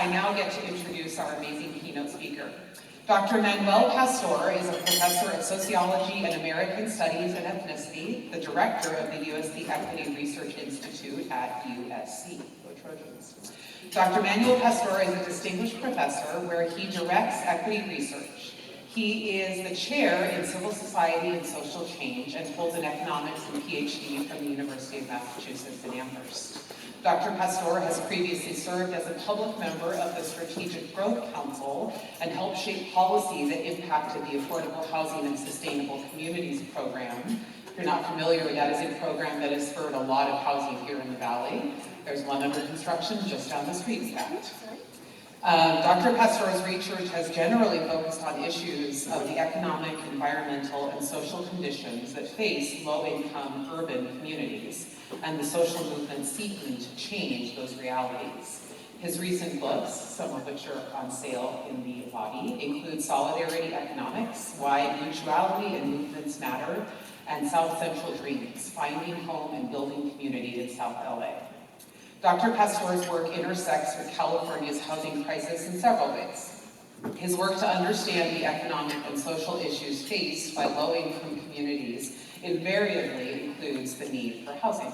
I now get to introduce our amazing keynote speaker. Dr. Manuel is a professor of sociology and American studies and ethnicity, the director of the USC Equity Research Institute at USC. Go Trojans. Dr. Manuel is a distinguished professor where he directs equity research. He is the chair in civil society and social change and holds an economics and PhD from the University of Massachusetts in Amherst. Dr. Pastor has previously served as a public member of the Strategic Growth Council and helped shape policy that impacted the Affordable Housing and Sustainable Communities program. If you're not familiar with that, it's a program that has spurred a lot of housing here in the Valley. There's one under construction just down the street, in fact. Dr. Pastor's research has generally focused on issues of the economic, environmental, and social conditions that face low-income urban communities and the social movement seeking to change those realities. His recent books, some of which are on sale in the lobby, include Solidarity Economics, Why Mutuality and Movements Matter, and South Central Dreams, Finding Home and Building Community in South LA. Dr. Pastor's work intersects with California's housing crisis in several ways. His work to understand the economic and social issues faced by low-income communities invariably includes the need for housing.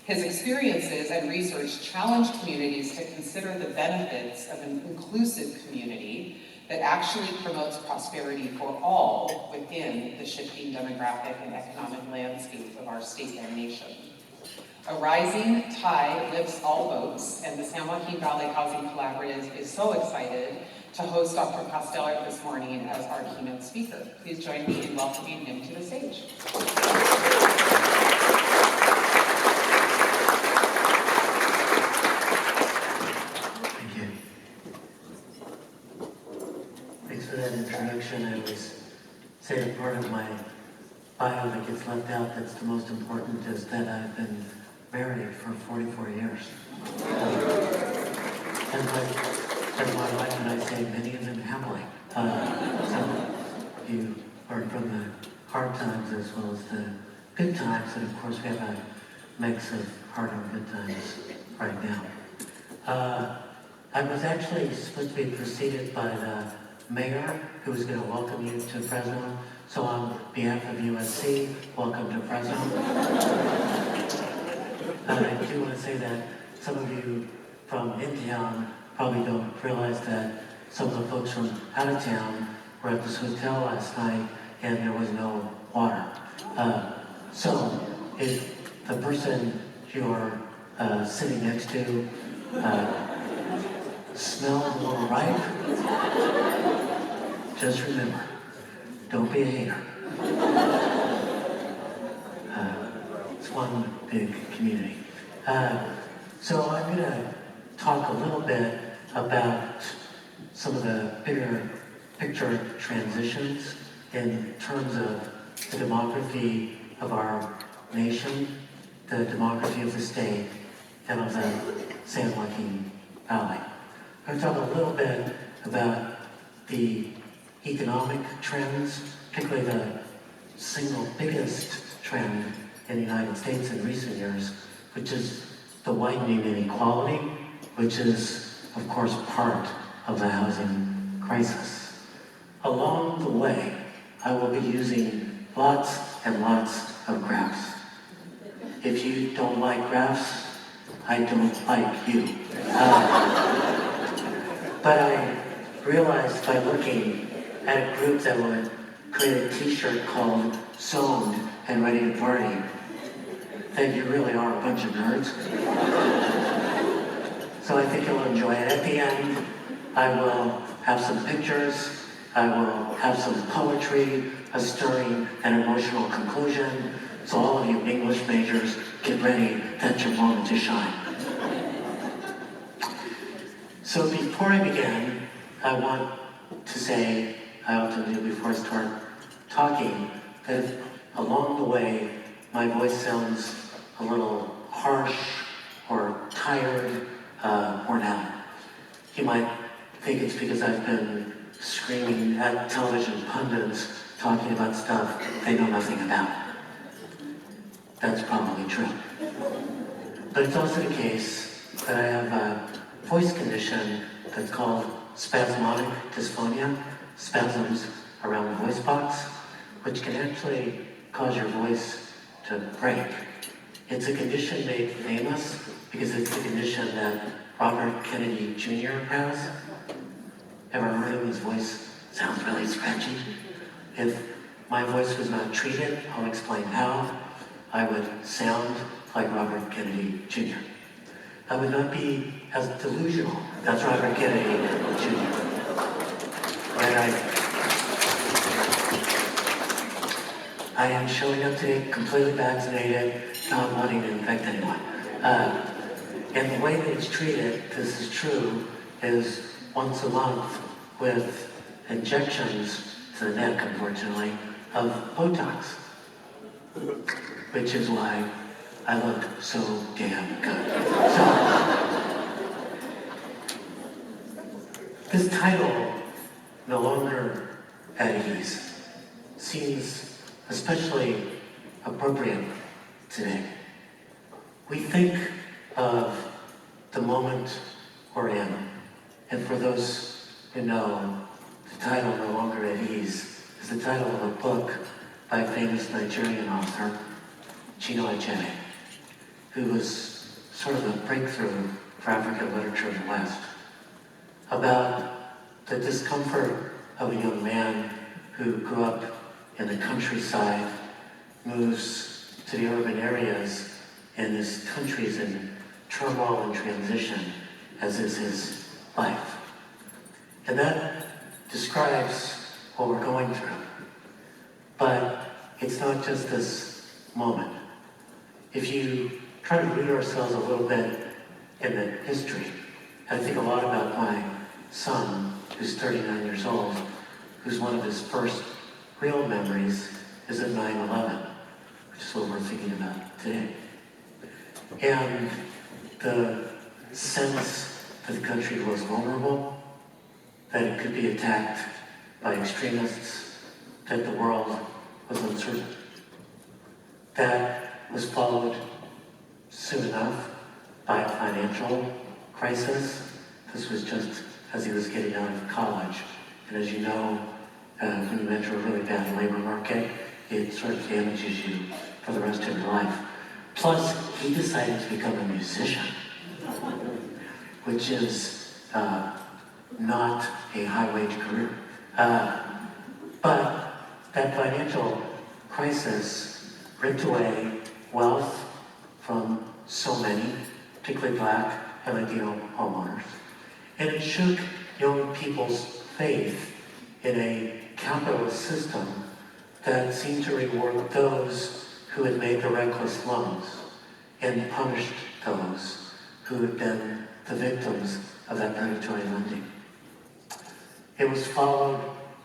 His experiences and research challenge communities to consider the benefits of an inclusive community that actually promotes prosperity for all within the shifting demographic and economic landscape of our state and nation. A rising tide lifts all boats, and the San Joaquin Valley Housing Collaborative is so excited to host Dr. Casteller this morning as our keynote speaker. Please join me in welcoming him to the stage. Thank you. Thanks for that introduction. I always say a part of my bio that gets left out that's the most important is that I've been married for 44 years. And my wife and I say many of them happily. So you learn from the hard times as well as the good times, and of course we have a mix of hard and good times right now. I was actually supposed to be preceded by the mayor who was going to welcome you to Fresno. So on behalf of USC, welcome to Fresno. I do want to say that some of you from in-town probably don't realize that some of the folks from out of town were at this hotel last night and there was no water. So if the person you're sitting next to smells a little ripe, just remember, don't be a hater. It's one big community. So I'm going to talk a little bit about some of the bigger picture transitions in terms of the demography of our nation, the demography of the state, and of the San Joaquin Valley. I'm going to talk a little bit about the economic trends, particularly the single biggest trend in the United States in recent years, which is the widening inequality, which is, of course, part of the housing crisis. Along the way, I will be using lots and lots of graphs. If you don't like graphs, I don't like you. But I realized by looking at a group that would create a t-shirt called Zoned and Ready to Party, that you really are a bunch of nerds. So I think you'll enjoy it. At the end, I will have some pictures, I will have some poetry, a stirring and emotional conclusion. So all of you English majors, get ready, that's your moment to shine. So before I begin, I want to say, I often do before I start talking, that if along the way my voice sounds a little harsh or tired, worn out, you might think it's because I've been screaming at television pundits talking about stuff they know nothing about. That's probably true. But it's also the case that I have a voice condition that's called spasmodic dysphonia, spasms around the voice box, which can actually cause your voice to break. It's a condition made famous because it's the condition that Robert Kennedy Jr. has. Ever heard him? His voice sounds really scratchy. If my voice was not treated, I'll explain how. I would sound like Robert Kennedy Jr. I would not be as delusional as Robert Kennedy Jr. And I am showing up today completely vaccinated, not wanting to infect anyone. And the way that it's treated, this is true, is once a month with injections to the neck, unfortunately, of Botox. Which is why I look so damn good. So, this title, No Longer at Ease, seems especially appropriate today. We think of the moment we're in, and for those who know, the title, No Longer at Ease, is the title of a book by a famous Nigerian author, Chinua Achebe, who was sort of a breakthrough for African literature in the West, about the discomfort of a young man who grew up in the countryside, moves to the urban areas, and his country's in turmoil and transition, as is his life. And that describes what we're going through. But it's not just this moment. If you try to root ourselves a little bit in the history, I think a lot about my son, who's 39 years old, who's one of his first real memories is of 9/11, which is what we're thinking about today. And the sense that the country was vulnerable, that it could be attacked by extremists, that the world was uncertain. That was followed soon enough by a financial crisis. This was just as he was getting out of college. And as you know, when you enter a really bad labor market, it sort of damages you for the rest of your life. Plus, he decided to become a musician, which is not a high-wage career. But that financial crisis ripped away wealth from so many, particularly Black and Latino homeowners. And it shook young people's faith in a capitalist system that seemed to reward those who had made the reckless loans and punished those who had been the victims of that predatory lending. It was followed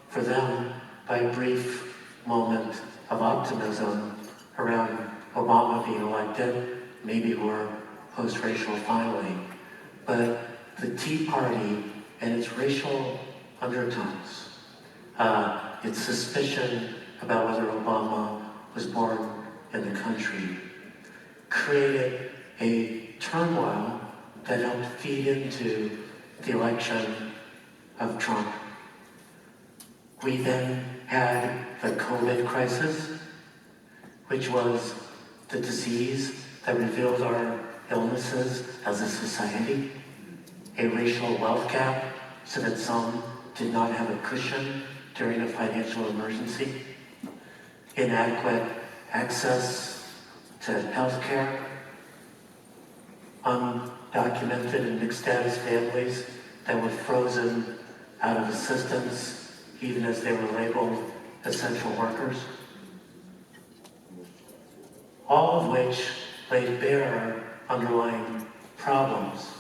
for them by a brief moment of optimism around Obama being elected. Maybe we're post-racial finally. But the Tea Party and its racial undertones, its suspicion about whether Obama was born in the country, created a turmoil that helped feed into the election of Trump. We then had the COVID crisis, which was the disease that revealed our illnesses as a society, a racial wealth gap so that some did not have a cushion during a financial emergency, inadequate access to health care, undocumented and mixed status families that were frozen out of assistance even as they were labeled essential workers. All of which laid bare underlying problems,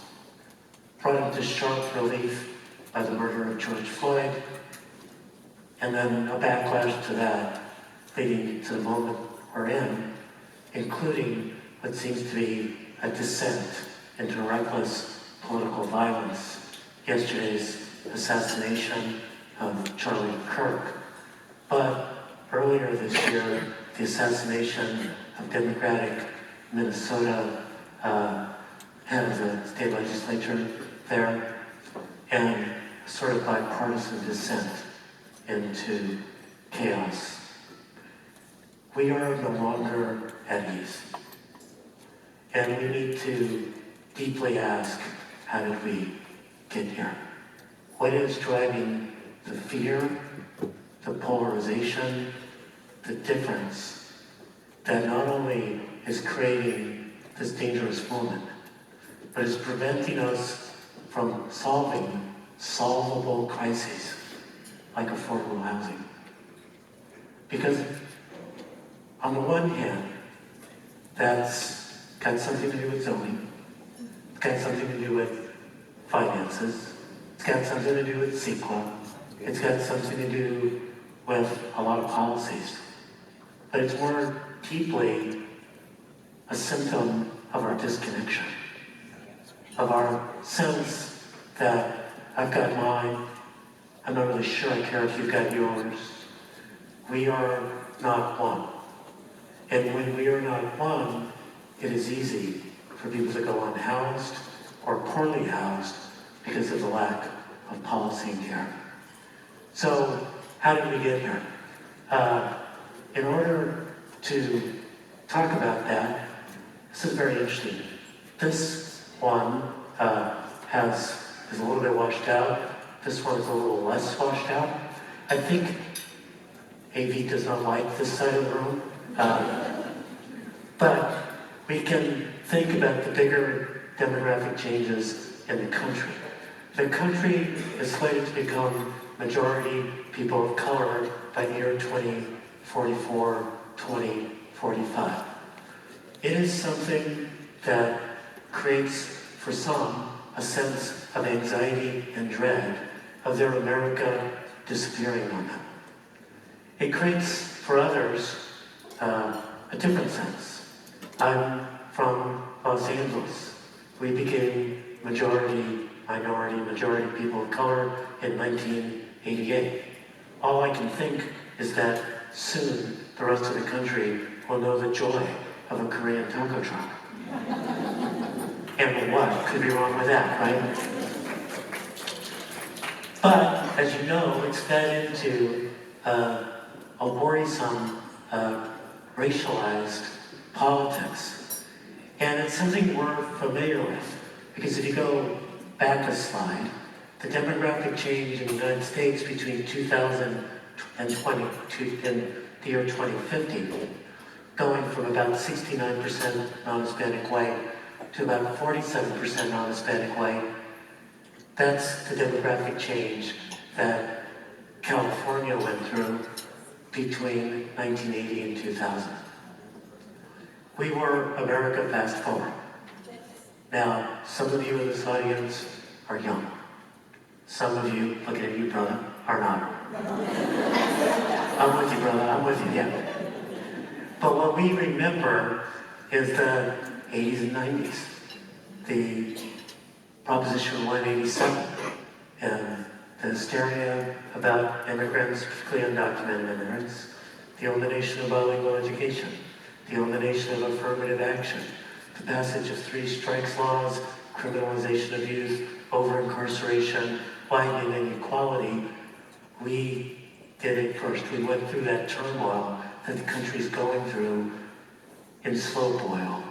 brought into sharp relief by the murder of George Floyd, and then a backlash to that, leading to the moment we're in, including what seems to be a descent into reckless political violence. Yesterday's assassination of Charlie Kirk, but earlier this year, the assassination of Democratic Minnesota head of the state legislature there, and sort of bipartisan descent into chaos. We are no longer at ease. And we need to deeply ask, how did we get here? What is driving the fear, the polarization, the difference that not only is creating this dangerous moment, but is preventing us from solving solvable crises like affordable housing? Because on the one hand, that's got something to do with zoning, it's got something to do with finances, it's got something to do with CEQA, it's got something to do with a lot of policies. But it's more deeply a symptom of our disconnection, of our sense that I've got mine, I'm not really sure I care if you've got yours. We are not one. And when we are not one, it is easy for people to go unhoused or poorly housed because of the lack of policy and care. So, how did we get here? In order to talk about that, this is very interesting. This one is a little bit washed out. This one is a little less washed out. I think AV does not like this side of the room. But we can think about the bigger demographic changes in the country. The country is slated to become majority people of color by the year 2044, 2045. It is something that creates, for some, a sense of anxiety and dread of their America disappearing on them. It creates, for others, a different sense. I'm from Los Angeles. We became majority people of color in 1988. All I can think is that soon the rest of the country will know the joy of a Korean taco truck. And what could be wrong with that, right? But, as you know, it's fed into a worrisome, racialized politics. And it's something we're familiar with, because if you go back a slide, the demographic change in the United States between 2020 and the year 2050, going from about 69% non-Hispanic white to about 47% non-Hispanic white, that's the demographic change that California went through between 1980 and 2000. We were America fast forward. Now, some of you in this audience are young. Some of you, looking at you, brother, are not. I'm with you, brother, I'm with you, yeah. But what we remember is the 80s and 90s, the Proposition 187, and the hysteria about immigrants, particularly undocumented immigrants, the elimination of bilingual education, the elimination of affirmative action, the passage of 3 strikes laws, criminalization of youth, over-incarceration, widening inequality. We did it first. We went through that turmoil that the country's going through in slow boil.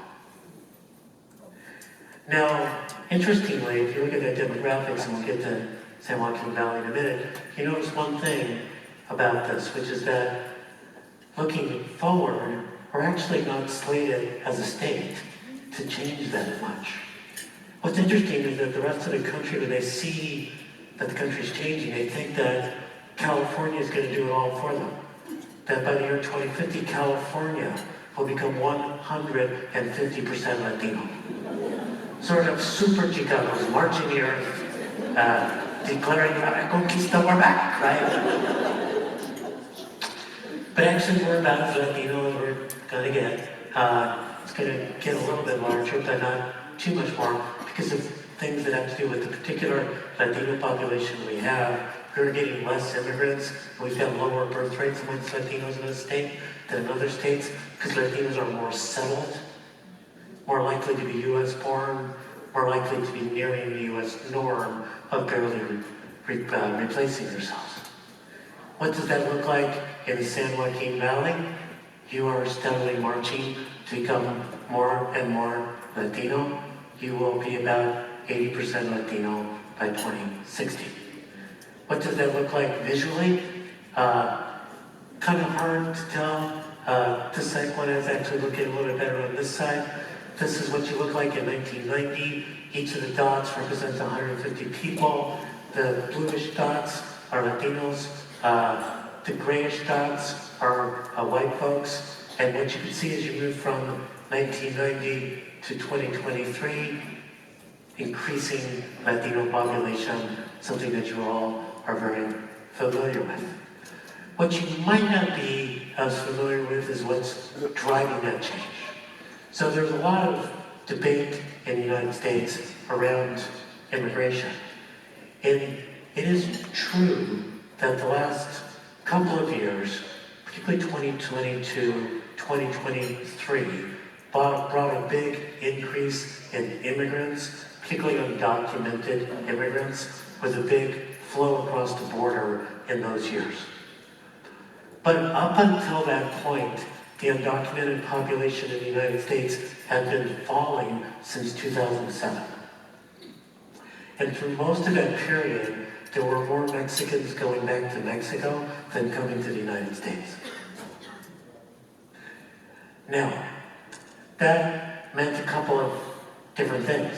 Now, interestingly, if you look at the demographics, and we'll get to San Joaquin Valley in a minute, you notice one thing about this, which is that looking forward, we're actually not slated as a state to change that much. What's interesting is that the rest of the country, when they see that the country's changing, they think that California is going to do it all for them. That by the year 2050, California will become 150% Latino. Sort of super Chicanos marching here, declaring, "La conquista, we're back," right? But actually, we're about as Latino as we're going to get. It's going to get a little bit larger, but not too much more, because of things that have to do with the particular Latino population we have. We're getting less immigrants. We've got lower birth rates amongst Latinos in this state than in other states, because Latinos are more settled, more likely to be U.S. born, more likely to be nearing the US norm of barely replacing themselves. What does that look like in the San Joaquin Valley? You are steadily marching to become more and more Latino. You will be about 80% Latino by 2060. What does that look like visually? Kind of hard to tell. This side one is actually looking a little bit better on this side. This is what you look like in 1990. Each of the dots represents 150 people. The bluish dots are Latinos. The grayish dots are white folks. And what you can see as you move from 1990 to 2023, increasing Latino population, something that you all are very familiar with. What you might not be as familiar with is what's driving that change. So there's a lot of debate in the United States around immigration. And it is true that the last couple of years, particularly 2022, 2023, brought a big increase in immigrants, particularly undocumented immigrants, with a big flow across the border in those years. But up until that point, the undocumented population in the United States had been falling since 2007. And through most of that period, there were more Mexicans going back to Mexico than coming to the United States. Now, that meant a couple of different things.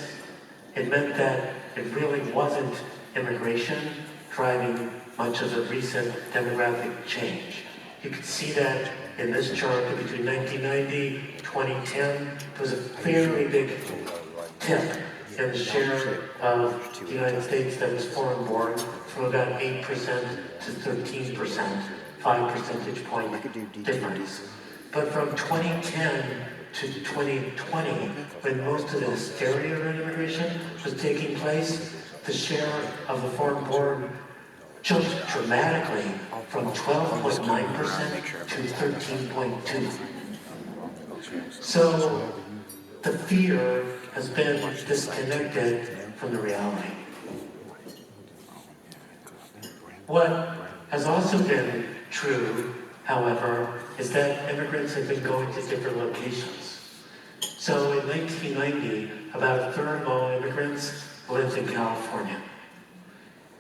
It meant that it really wasn't immigration driving much of the recent demographic change. You can see that in this chart that between 1990 and 2010, there was a fairly big tip in the share of the United States that was foreign-born from about 8% to 13%, 5 percentage point difference. But from 2010 to 2020, when most of the hysteria around immigration was taking place, the share of the foreign-born jumped dramatically from 12.9% to 13.2%. So the fear has been disconnected from the reality. What has also been true, however, is that immigrants have been going to different locations. So in 1990, about a third of all immigrants lived in California.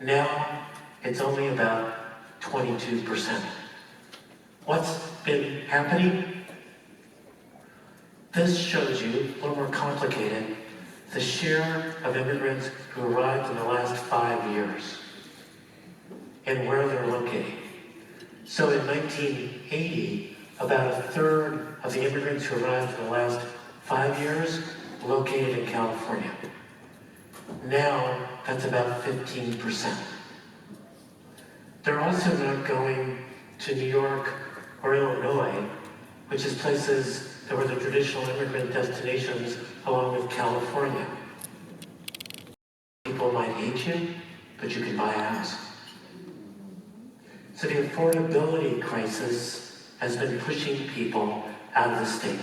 Now, it's only about 22%. What's been happening? This shows you, a little more complicated, the share of immigrants who arrived in the last 5 years and where they're located. So in 1980, about a third of the immigrants who arrived in the last 5 years located in California. Now, that's about 15%. They're also not going to New York or Illinois, which is places that were the traditional immigrant destinations along with California. People might hate you, but you can buy a house. So the affordability crisis has been pushing people out of the state.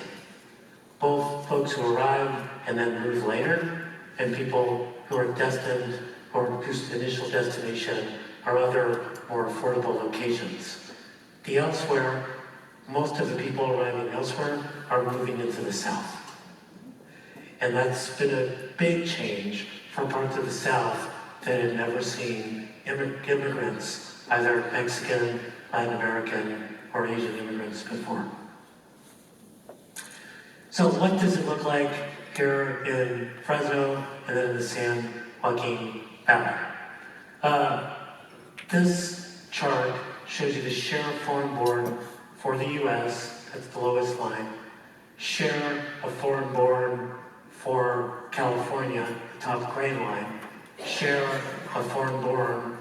Both folks who arrive and then move later, and people who are destined or whose initial destination are other more affordable locations. The elsewhere, most of the people arriving elsewhere are moving into the South. And that's been a big change for parts of the South that had never seen immigrants, either Mexican, Latin American, or Asian immigrants before. So what does it look like here in Fresno and then in the San Joaquin Valley? This chart shows you the share of foreign-born for the US, that's the lowest line, share of foreign-born for California, top gray line, share of foreign-born,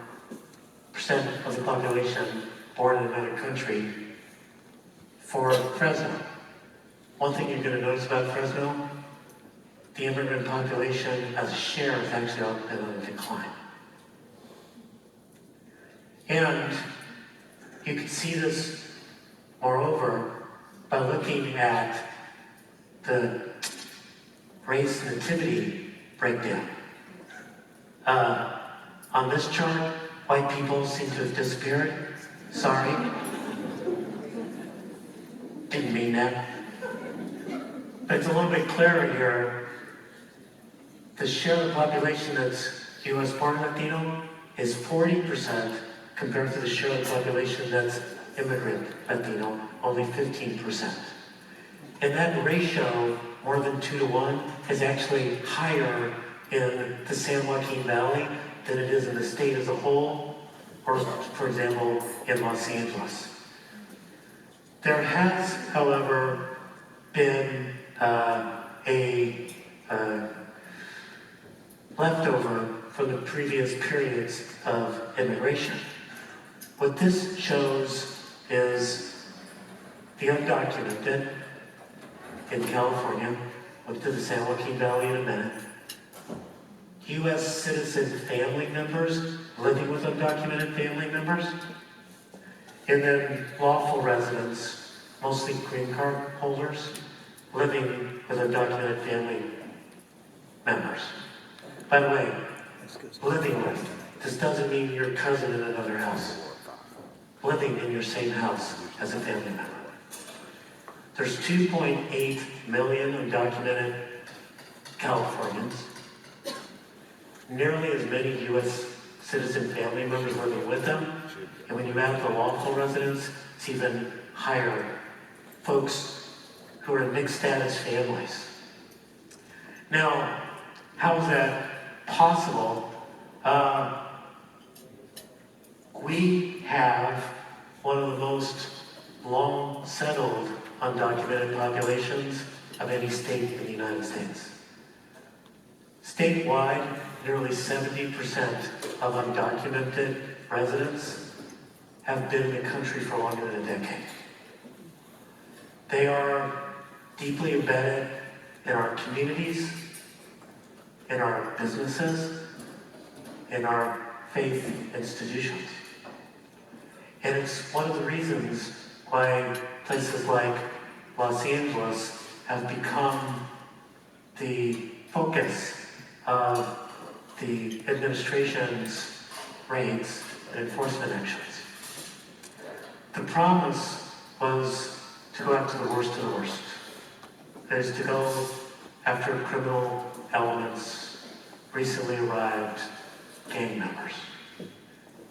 percent of the population born in another country for Fresno. One thing you're going to notice about Fresno, the immigrant population as a share has actually been on a decline. And you can see this, moreover, by looking at the race nativity breakdown. On this chart, white people seem to have disappeared. Sorry. Didn't mean that. But it's a little bit clearer here. The share of the population that's US born Latino is 40% compared to the share of the population that's immigrant Latino, only 15%. And that ratio, more than 2 to 1, is actually higher in the San Joaquin Valley than it is in the state as a whole, or for example, in Los Angeles. There has, however, been a leftover from the previous periods of immigration. What this shows is the undocumented in California, we'll get to the San Joaquin Valley in a minute, US citizen family members living with undocumented family members, and then lawful residents, mostly green card holders, living with undocumented family members. By the way, living with, this doesn't mean your cousin in another house. Living in your same house as a family member. There's 2.8 million undocumented Californians, nearly as many US citizen family members living with them, and when you add the lawful residents, it's even higher. Folks who are in mixed status families. Now, how is that possible? We have one of the most long settled undocumented populations of any state in the United States. Statewide, nearly 70% of undocumented residents have been in the country for longer than a decade. They are deeply embedded in our communities, in our businesses, in our faith institutions. And it's one of the reasons why places like Los Angeles have become the focus of the administration's raids and enforcement actions. The promise was to go after the worst of the worst. That is to go after criminal elements, recently arrived gang members.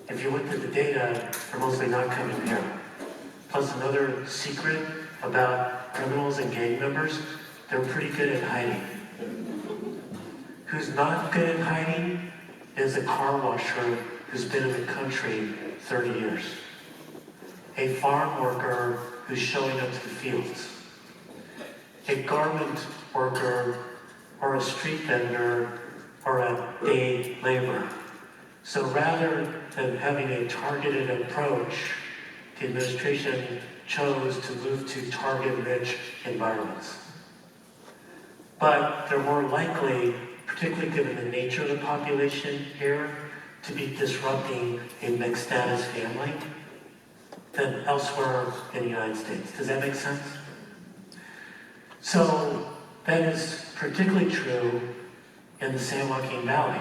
If you looked at the data, they're mostly not coming here. Plus another secret about criminals and gang members, they're pretty good at hiding. Who's not good at hiding is a car washer who's been in the country 30 years. A farm worker who's showing up to the fields. A garment worker or a street vendor or a day laborer. So rather than having a targeted approach, the administration chose to move to target-rich environments. But they're more likely, particularly given the nature of the population here, to be disrupting a mixed status family than elsewhere in the United States. Does that make sense? So that is particularly true in the San Joaquin Valley.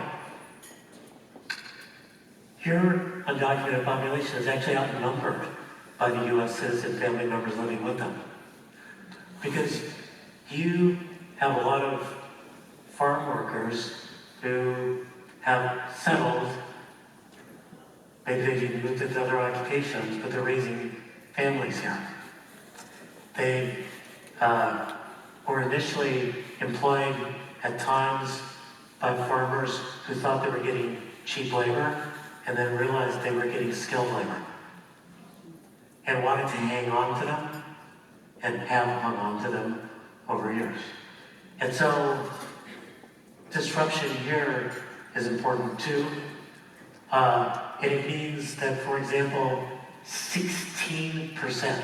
Your undocumented population is actually outnumbered by the US citizen family members living with them. Because you have a lot of farm workers who have settled, maybe they've even moved into other occupations, but they're raising families here. They were initially employed at times by farmers who thought they were getting cheap labor and then realized they were getting skilled labor and wanted to hang on to them and have hung on to them over years. And so disruption here is important too. And it means that, for example, 16%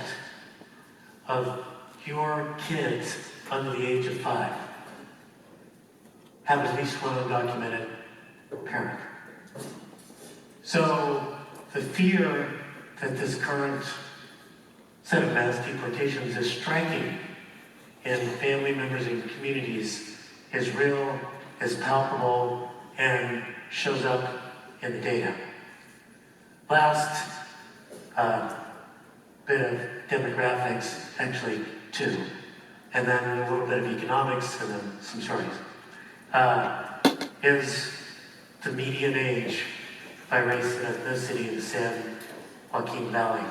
of your kids under the age of 5 have at least one undocumented parent. So the fear that this current set of mass deportations is striking in family members and communities is real, is palpable and shows up in the data. Last bit of demographics, actually two, and then a little bit of economics and then some stories, is the median age by race and ethnicity in the San Joaquin Valley.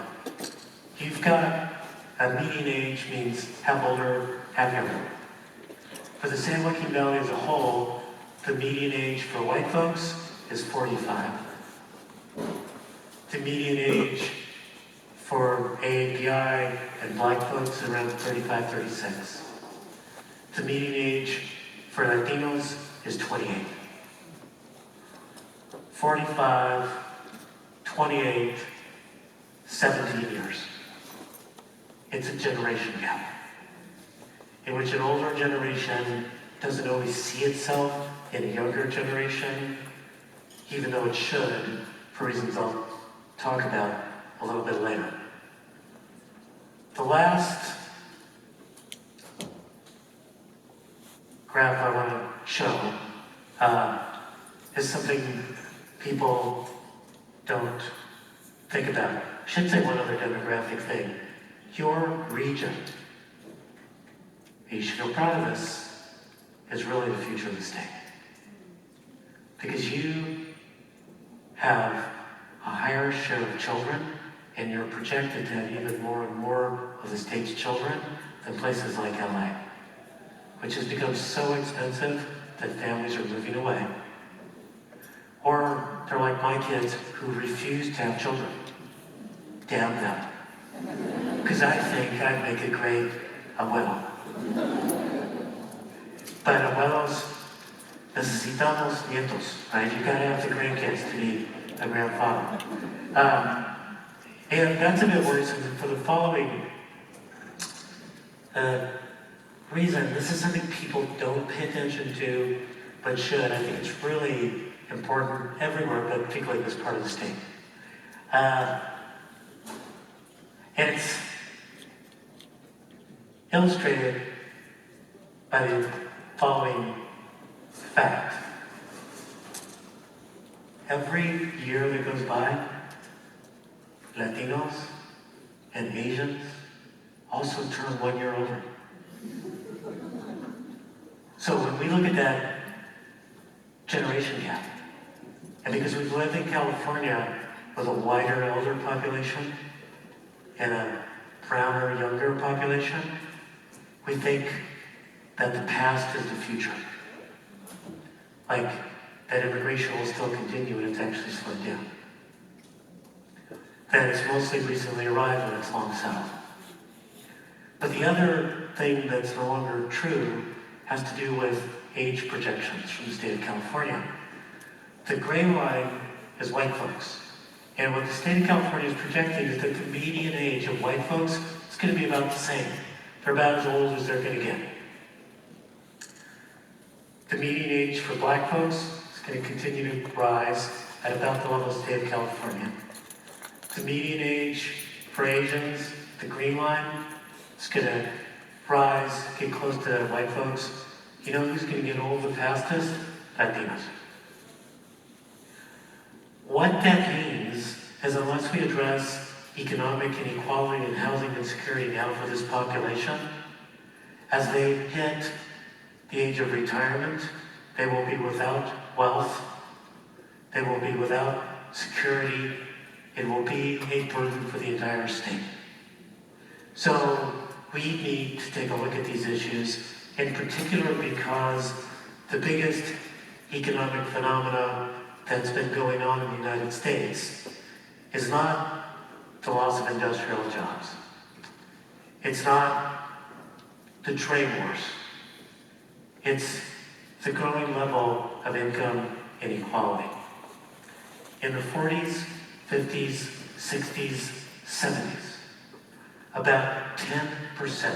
You've got a median age means half older, half younger. For the San Joaquin Valley as a whole, the median age for white folks is 45. The median age for AAPI and black folks is around 35, 36. The median age for Latinos is 28. 45, 28, 17 years. It's a generation gap, in which an older generation doesn't always see itself in a younger generation, even though it should, for reasons I'll talk about a little bit later. The last graph I want to show is something people don't think about. I should say one other demographic thing. Your region, you should feel proud of this, is really the future of the state. Because you have a higher share of children, and you're projected to have even more and more of the state's children than places like LA, which has become so expensive that families are moving away. Or they're like my kids who refuse to have children. Damn them. Because I think I'd make a great abuelo. But abuelos necesitamos nietos, right? You gotta have the grandkids to be a grandfather. And that's a bit worrisome for the following reason. This is something people don't pay attention to, but should. I think it's really important everywhere, but particularly in this part of the state. And it's illustrated by the following fact. Every year that goes by, Latinos and Asians also turn 1 year older. So when we look at that generation gap, and because we've lived in California with a wider elder population and a browner younger population, we think that the past is the future. Like that immigration will still continue and it's actually slowed down. That it's mostly recently arrived and it's long settled. But the other thing that's no longer true has to do with age projections from the state of California. The gray line is white folks. And what the state of California is projecting is that the median age of white folks is going to be about the same. They're about as old as they're going to get. The median age for black folks is going to continue to rise at about the level of the state of California. The median age for Asians, the green line, is going to rise, get close to white folks. You know who's going to get old the fastest? Latinos. What that means is unless we address economic inequality and housing insecurity now for this population, as they hit the age of retirement, they will be without wealth, they will be without security, it will be a burden for the entire state. So we need to take a look at these issues, in particular because the biggest economic phenomena that's been going on in the United States is not the loss of industrial jobs. It's not the trade wars. It's the growing level of income inequality. In the 40s, 50s, 60s, 70s, about 10%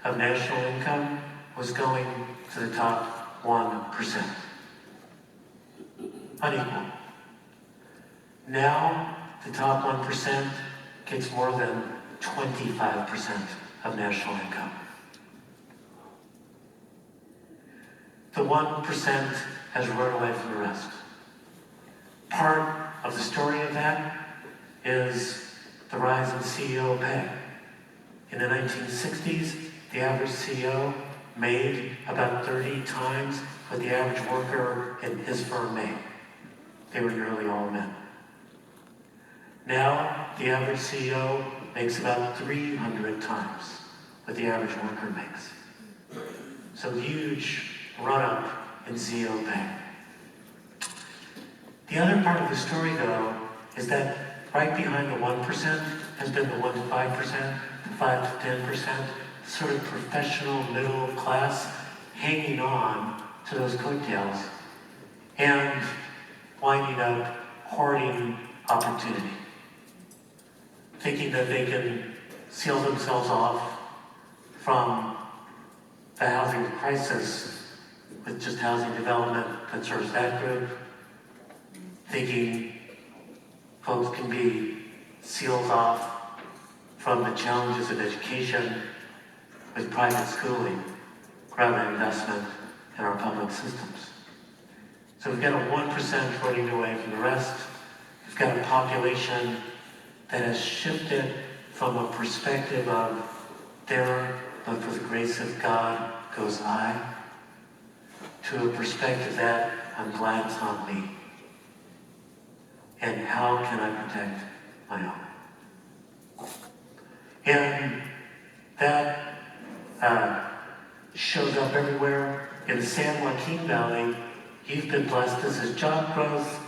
of national income was going to the top 1%. Unequal. Now, the top 1% gets more than 25% of national income. the 1% has run away from the rest. Part of the story of that is the rise in CEO pay. In the 1960s, the average CEO made about 30 times what the average worker in his firm made. They were nearly all men. Now, the average CEO makes about 300 times what the average worker makes. So huge run-up in CEO pay. The other part of the story, though, is that right behind the 1% has been the 1 to 5%, the 5 to 10%, sort of professional middle class hanging on to those coattails and winding up hoarding opportunity, thinking that they can seal themselves off from the housing crisis with just housing development that serves that group, thinking folks can be sealed off from the challenges of education with private schooling, private investment in our public systems. So we've got a 1% running away from the rest. We've got a population that has shifted from a perspective of there, but for the grace of God goes I, to a perspective that I'm glad it's not me. And how can I protect my own? And that shows up everywhere. In the San Joaquin Valley, you've been blessed. This is job growth.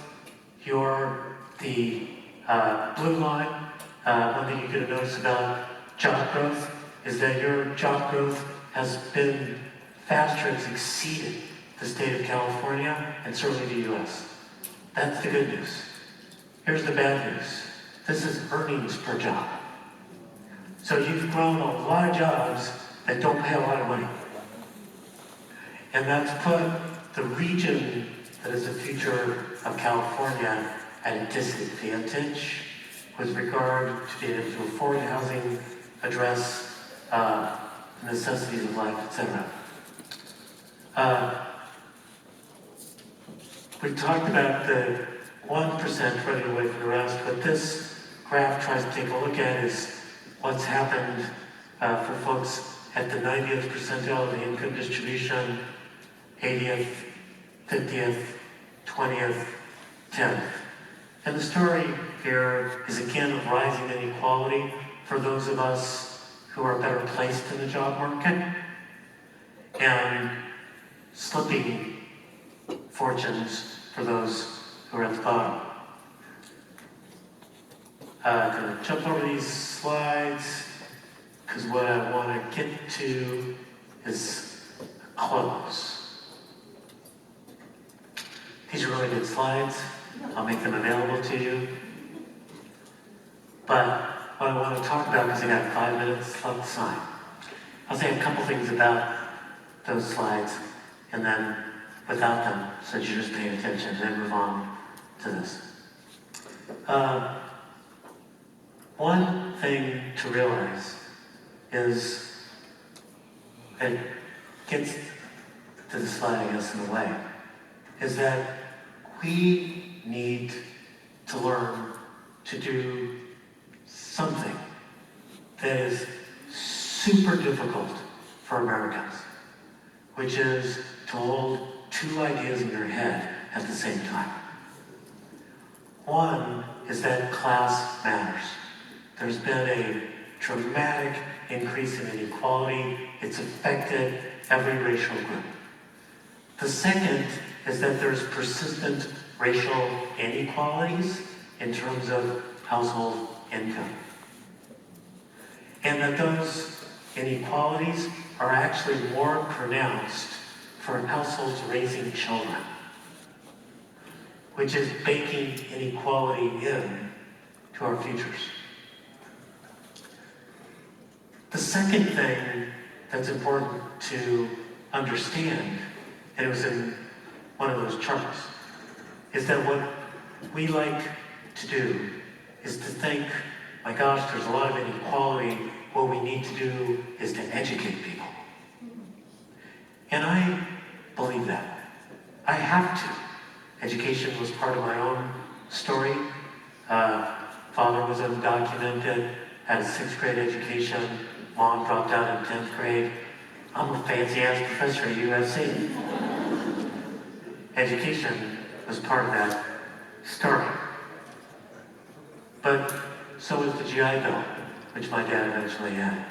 You're the blue line. One thing you're going to notice about job growth is that your job growth has been faster, it's exceeded the state of California and certainly the US. That's the good news. Here's the bad news. This is earnings per job. So you've grown a lot of jobs that don't pay a lot of money. And that's put the region that is the future of California at a disadvantage with regard to being able to afford housing, address necessities of life, etc. We talked about the 1% running away from the rest. What this graph tries to take a look at is what's happened for folks at the 90th percentile of the income distribution, 80th, 50th, 20th, 10th. And the story here is again of rising inequality for those of us who are better placed in the job market and slipping fortunes for those who are at the bottom. I'm going to jump over these slides because what I want to get to is a close. These are really good slides. I'll make them available to you. But what I want to talk about, because I got 5 minutes left to sign, I'll say a couple things about those slides, and then without them, so that you just pay attention, and then move on to this. One thing to realize is, and it gets to the slide, I guess, in a way, is that we need to learn to do something that is super difficult for Americans, which is to hold two ideas in your head at the same time. One is that class matters. There's been a dramatic increase in inequality. It's affected every racial group. The second is that there's persistent racial inequalities in terms of household income. And that those inequalities are actually more pronounced for households raising children, which is baking inequality in to our futures. The second thing that's important to understand, and it was in one of those charts, is that what we like to do is to think, my gosh, there's a lot of inequality, what we need to do is to educate people. And I believe that. I have to. Education was part of my own story. Father was undocumented, had a 6th grade education. Mom dropped out in 10th grade. I'm a fancy-ass professor at USC. Education was part of that story. But so was the GI Bill, which my dad eventually had.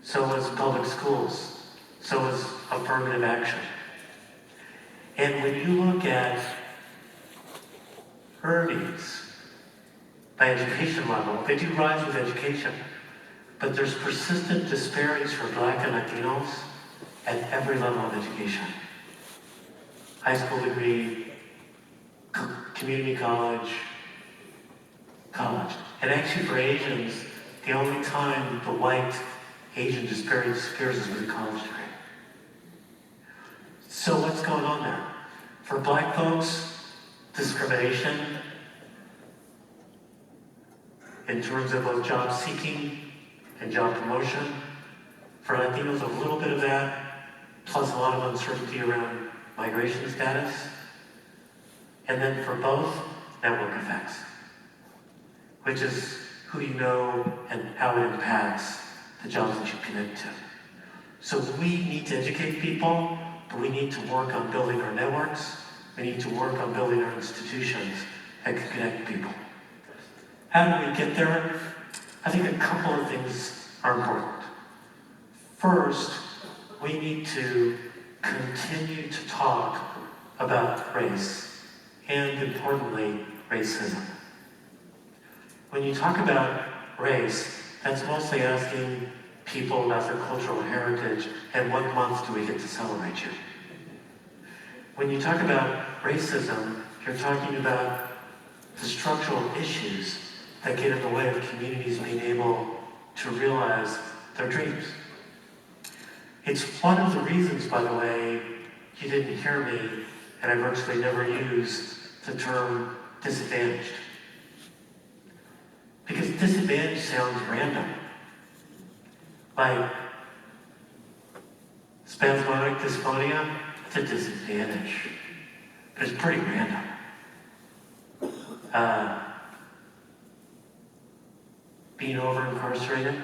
So was public schools. So was affirmative action. And when you look at earnings by education level, they do rise with education, but there's persistent disparities for Black and Latinos at every level of education. High school degree, community college, college. And actually for Asians, the only time the white Asian disparity disappears is with a college degree. So what's going on there? For Black folks, discrimination in terms of both job seeking and job promotion. For Latinos, a little bit of that, plus a lot of uncertainty around migration status. And then for both, network effects, which is who you know and how it impacts the jobs that you connect to. So we need to educate people, but we need to work on building our networks. We need to work on building our institutions that can connect people. How do we get there? I think a couple of things are important. First, we need to continue to talk about race, and importantly, racism. When you talk about race, that's mostly asking people about their cultural heritage and what month do we get to celebrate you. When you talk about racism, you're talking about the structural issues that get in the way of communities being able to realize their dreams. It's one of the reasons, by the way, you didn't hear me, and I virtually never use the term disadvantaged. Because disadvantage sounds random. Like spasmodic dysphonia, it's a disadvantage. But it's pretty random. Being over-incarcerated,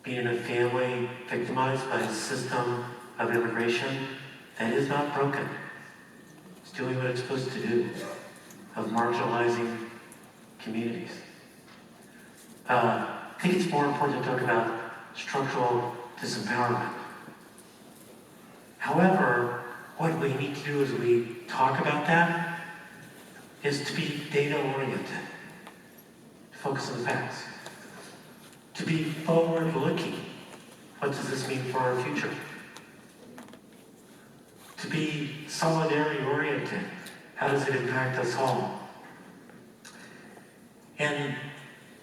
being in a family victimized by a system of immigration that is not broken. It's doing what it's supposed to do, of marginalizing communities. I think it's more important to talk about structural disempowerment. However, what we need to do as we talk about that is to be data-oriented, to focus on the facts, to be forward-looking. What does this mean for our future? To be solidarity-oriented. How does it impact us all? And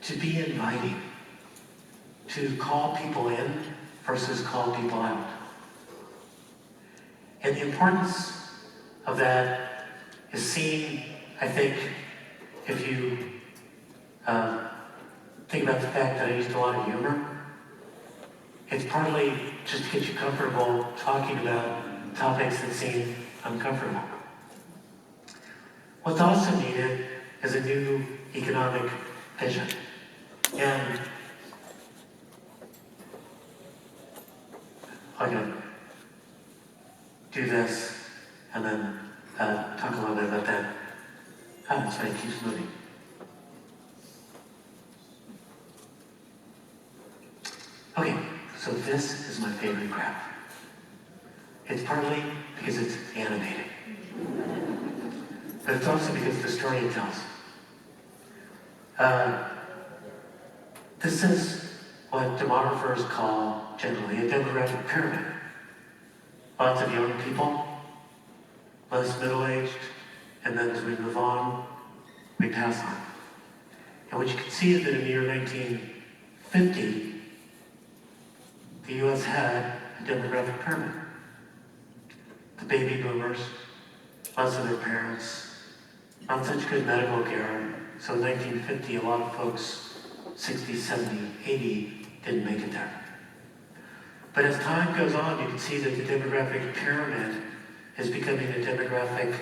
to be inviting. To call people in versus call people out. And the importance of that is seen, I think, if you think about the fact that I used a lot of humor. It's partly just to get you comfortable talking about topics that seem uncomfortable. What's also needed is a new economic vision. And I'm going to do this and then talk a little bit about that. That's right, it keeps moving. Okay, so this is my favorite graph. It's partly because it's animated, but it's also because of the story it tells. This is what demographers call generally a demographic pyramid. Lots of young people, less middle-aged, and then as we move on, we pass on. And what you can see is that in the year 1950, the U.S. had a demographic pyramid. The baby boomers, lots of their parents, not such good medical care. So in 1950, a lot of folks, 60, 70, 80, didn't make it there. But as time goes on, you can see that the demographic pyramid is becoming a demographic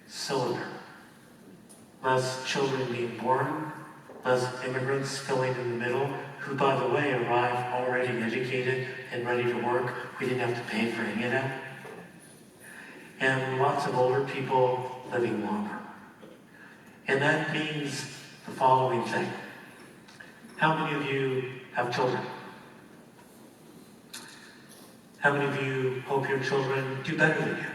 cylinder. Less children being born, less immigrants filling in the middle, who, by the way, arrive already educated and ready to work. We didn't have to pay for any of that. And lots of older people living longer. And that means the following thing. How many of you have children? How many of you hope your children do better than you?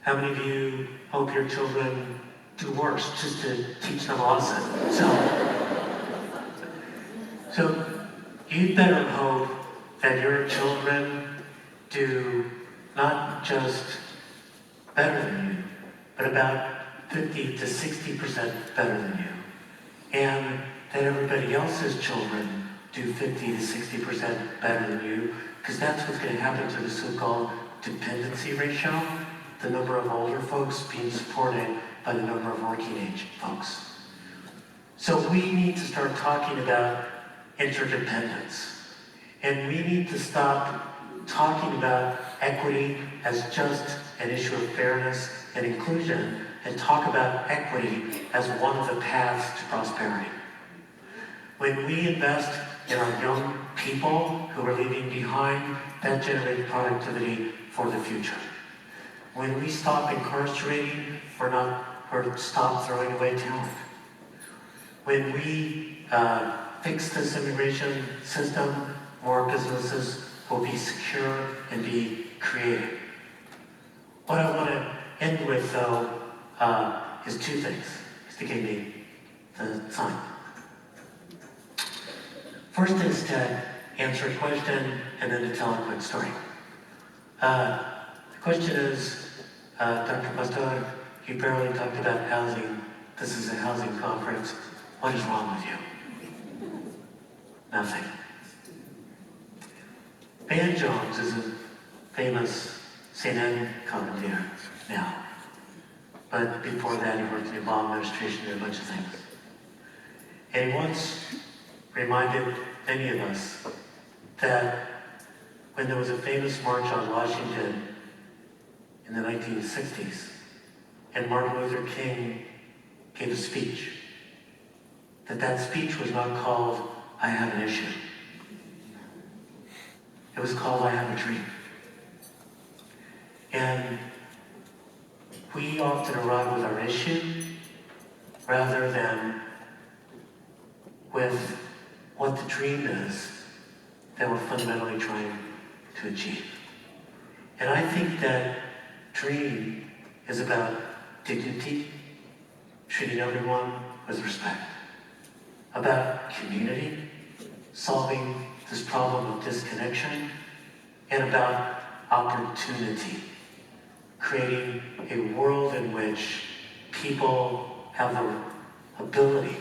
How many of you hope your children do worse, just to teach them a lesson? So you'd better hope that your children do not just better than you, but about 50 to 60% better than you. And that everybody else's children do 50 to 60% better than you, because that's what's going to happen to the so-called dependency ratio, the number of older folks being supported by the number of working age folks. So we need to start talking about interdependence. And we need to stop talking about equity as just an issue of fairness and inclusion, and talk about equity as one of the paths to prosperity. When we invest in our young people who are leaving behind, that generates productivity for the future. When we stop incarcerating, or stop throwing away talent. When we fix this immigration system, more businesses will be secure and be creative. What I want to end with, though, is two things. They gave me the sign. First is to answer a question and then to tell a quick story. The question is, Dr. Pastor, you barely talked about housing. This is a housing conference. What is wrong with you? Nothing. Van Jones is a famous CNN commentator now. But before that, he worked in the Obama administration, did a bunch of things. And he once reminded many of us that when there was a famous march on Washington in the 1960s, and Martin Luther King gave a speech, that speech was not called, "I have an issue." It was called, "I have a dream." And we often arrive with our issue rather than with what the dream is that we're fundamentally trying to achieve. And I think that dream is about dignity, treating everyone with respect, about community, solving this problem of disconnection, and about opportunity, creating a world in which people have the ability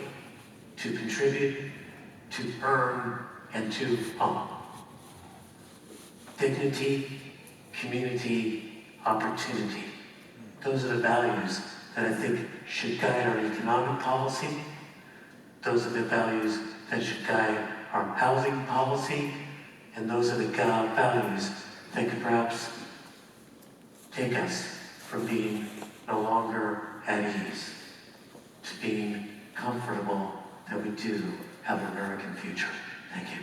to contribute, to earn, and to own. Dignity, community, opportunity. Those are the values that I think should guide our economic policy. Those are the values that should guide our housing policy. And those are the values that could perhaps take us from being no longer at ease to being comfortable that we do have an American future. Thank you.